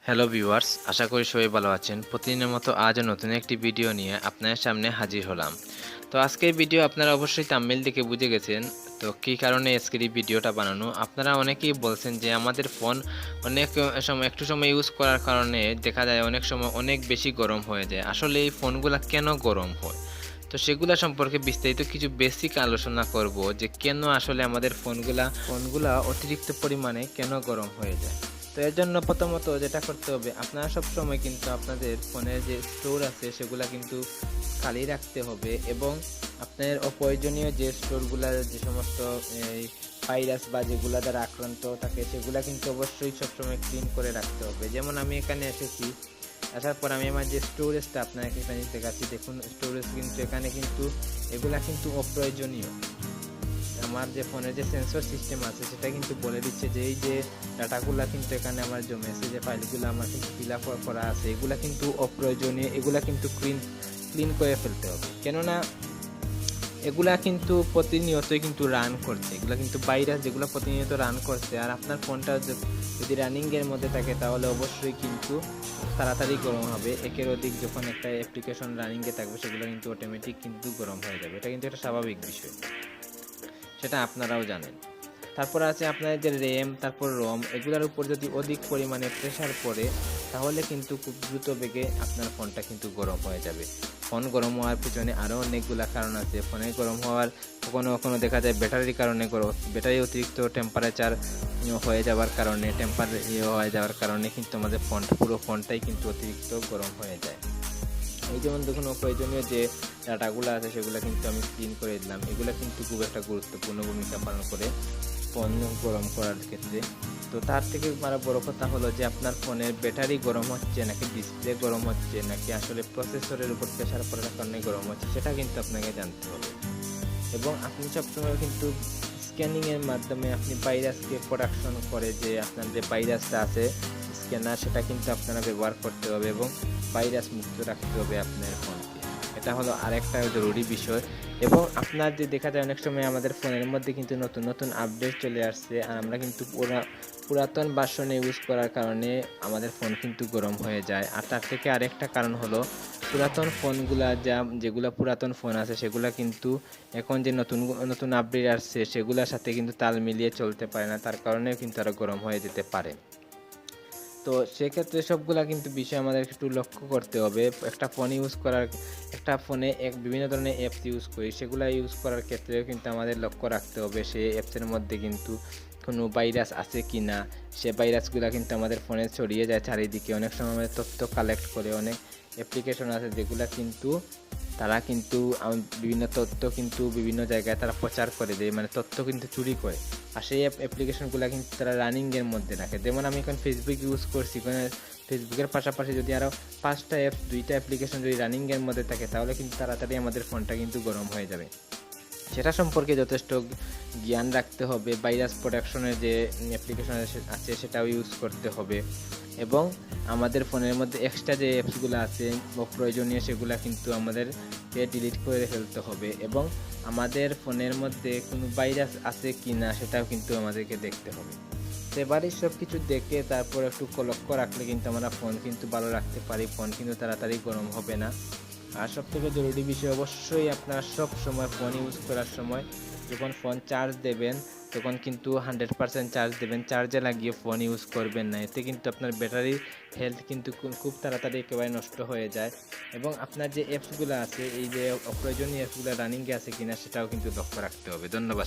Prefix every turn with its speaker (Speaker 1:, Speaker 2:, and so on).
Speaker 1: Hello viewers, আশা করি সবাই ভালো আছেন। প্রতিদিনের মতো আজও নতুন একটি ভিডিও নিয়ে আপনাদের সামনে হাজির হলাম। তো আজকের ভিডিও আপনারা অবশ্যই থাম্বনেল দেখে বুঝে গেছেন। তো কী কারণে আজকের এই ভিডিওটা বানানো, আপনারা অনেকেই বলছেন যে আমাদের ফোন অনেক সময় একটু সময় ইউজ করার কারণে দেখা যায় অনেক সময় অনেক বেশি গরম হয়ে যায়। আসলে এই ফোনগুলা কেন গরম হয়? তো সেগুলা সম্পর্কে বিস্তারিত কিছু বেসিক আলোচনা করব যে কেন আসলে আমাদের ফোনগুলা অতিরিক্ত পরিমাণে কেন গরম হয়ে যায়। তো এর জন্য প্রথমত যেটা করতে হবে, আপনারা সবসময় কিন্তু আপনাদের ফোনের যে স্টোর আছে সেগুলা কিন্তু খালি রাখতে হবে এবং আপনার অপ্রয়োজনীয় যে স্টোরগুলা যে সমস্ত ভাইরাস বা যেগুলা দ্বারা আক্রান্ত থাকে সেগুলা কিন্তু অবশ্যই সবসময় ক্লিন করে রাখতে হবে। যেমন আমি এখানে এসেছি, আসার পর আমি আমার যে স্টোরেজটা আপনাকে এখানে দেখাচ্ছি, দেখুন স্টোরেজ কিন্তু এখানে কিন্তু এগুলা কিন্তু অপ্রয়োজনীয়। আমার যে ফোনের যে সেন্সর সিস্টেম আছে সেটা কিন্তু বলে দিচ্ছে যে এই যে ডাটাগুলো কিন্তু এখানে আমার জমেছে, যে ফাইলগুলো আমার কিন্তু ফিল আপ করা আছে, এগুলা কিন্তু অপ্রয়োজনীয়, এগুলা কিন্তু ক্লিন করে ফেলতে হবে। কেননা এগুলা কিন্তু প্রতিনিয়তই কিন্তু রান করছে, এগুলা কিন্তু ভাইরাস যেগুলো প্রতিনিয়ত রান করছে। আর আপনার ফোনটা যদি রানিংয়ের মধ্যে থাকে তাহলে অবশ্যই কিন্তু তাড়াতাড়ি গরম হবে। একের অধিক যখন একটা অ্যাপ্লিকেশন রানিংয়ে থাকবে সেগুলো কিন্তু অটোমেটিক কিন্তু গরম হয়ে যাবে, এটা কিন্তু একটা স্বাভাবিক বিষয়, সেটা আপনারাও জানেন। তারপর আছে আপনার যে র্যাম, তারপর রম, এগুলোর উপর যদি অধিক পরিমাণে প্রেসার পড়ে তাহলে কিন্তু খুব দ্রুত বেগে আপনার ফোনটা কিন্তু গরম হয়ে যাবে। ফোন গরম হওয়ার পিছনে আরও অনেকগুলো কারণ আছে। ফোনে গরম হওয়ার কখনো কখনো দেখা যায় ব্যাটারির কারণে ব্যাটারি অতিরিক্ত টেম্পারেচার হয়ে যাওয়ার কারণে হয়ে যাওয়ার কারণে কিন্তু আমাদের পুরো ফোনটাই কিন্তু অতিরিক্ত গরম হয়ে যায়। এই যেমন দেখুন অপ্রয়োজনীয় যে ডাটাগুলো আছে সেগুলো কিন্তু আমি ক্লিন করে দিলাম, এগুলো কিন্তু খুব একটা গুরুত্বপূর্ণ ভূমিকা পালন করে ফোন গরম করার ক্ষেত্রে। তো তার থেকে আরও বড় কথা হলো যে আপনার ফোনের ব্যাটারি গরম হচ্ছে নাকি ডিসপ্লে গরম হচ্ছে নাকি আসলে প্রসেসরের উপর প্রেশার পড়ার কারণে গরম হচ্ছে সেটা কিন্তু আপনাকে জানতে হবে। এবং আপনি সবসময় কিন্তু স্ক্যানিংয়ের মাধ্যমে আপনি ভাইরাসকে প্রোডাকশন করে যে আপনার যে ভাইরাসটা আছে স্ক্যানার, সেটা কিন্তু আপনারা ব্যবহার করতে হবে এবং ভাইরাস মুক্ত রাখতে হবে আপনার ফোনকে। এটা হলো আরেকটা জরুরি বিষয়। এবং আপনার যে দেখা যায় অনেক সময় আমাদের ফোনের মধ্যে কিন্তু নতুন নতুন আপডেট চলে আসছে, আর আমরা কিন্তু পুরাতন ভার্সনে ইউজ করার কারণে আমাদের ফোন কিন্তু গরম হয়ে যায়। আর তার থেকে আরেকটা কারণ হলো পুরাতন ফোনগুলা যেগুলো পুরাতন ফোন আছে সেগুলো কিন্তু এখন যে নতুন নতুন আপডেট আসছে সেগুলোর সাথে কিন্তু তাল মিলিয়ে চলতে পারে না, তার কারণেও কিন্তু আরও গরম হয়ে যেতে পারে। তো সেক্ষেত্রে সবগুলা কিন্তু বিষয় আমাদের একটু লক্ষ্য করতে হবে। একটা ফোনে বিভিন্ন ধরনের অ্যাপস ইউজ করি, সেগুলা ইউজ করার ক্ষেত্রেও কিন্তু আমাদের লক্ষ্য রাখতে হবে সেই অ্যাপসের মধ্যে কিন্তু কোনো ভাইরাস আছে কি না। সে ভাইরাসগুলো কিন্তু আমাদের ফোনে ছড়িয়ে যায় চারিদিকে, অনেক সময় আমাদের তথ্য কালেক্ট করে। অনেক অ্যাপ্লিকেশন আছে যেগুলা কিন্তু তারা কিন্তু বিভিন্ন তথ্য কিন্তু বিভিন্ন জায়গায় তারা প্রচার করে দেয়, মানে তথ্য কিন্তু চুরি করে। আর সেই অ্যাপ্লিকেশনগুলো কিন্তু তারা রানিংয়ের মধ্যে রাখে। যেমন আমি এখন ফেসবুক ইউজ করছি, ফেসবুকের পাশাপাশি যদি আরও 5টা অ্যাপস 2টা অ্যাপ্লিকেশন যদি রানিংয়ের মধ্যে থাকে তাহলে কিন্তু তাড়াতাড়ি আমাদের ফোনটা কিন্তু গরম হয়ে যাবে। সেটা সম্পর্কে যথেষ্ট জ্ঞান রাখতে হবে। ভাইরাস প্রোটেকশনের যে অ্যাপ্লিকেশন আছে সেটাও ইউজ করতে হবে এবং আমাদের ফোনের মধ্যে এক্সট্রা যে অ্যাপসগুলো আছে অপ্রয়োজনীয় সেগুলো কিন্তু আমাদেরকে ডিলিট করে ফেলতে হবে এবং আমাদের ফোনের মধ্যে কোনো ভাইরাস আছে কি না সেটাও কিন্তু আমাদেরকে দেখতে হবে। তো এবারে সব কিছু দেখে তারপর একটু লক্ষ্য রাখলে কিন্তু আমরা ফোন কিন্তু ভালো রাখতে পারি, ফোন কিন্তু তাড়াতাড়ি গরম হবে না। আর সবথেকে জরুরি বিষয়, অবশ্যই আপনারা সব সময় ফোন ইউজ করার সময় যখন ফোন চার্জ দেবেন তখন কিন্তু 100% চার্জ দেবেন, চার্জে লাগিয়ে ফোন ইউজ করবেন না। এতে কিন্তু আপনার ব্যাটারির হেলথ কিন্তু খুব তাড়াতাড়ি একেবারে নষ্ট হয়ে যায় এবং আপনার যে অ্যাপসগুলো আছে এই যে অপ্রয়োজনীয় অ্যাপসগুলো রানিংয়ে আছে কিনা সেটাও কিন্তু লক্ষ্য রাখতে হবে। ধন্যবাদ।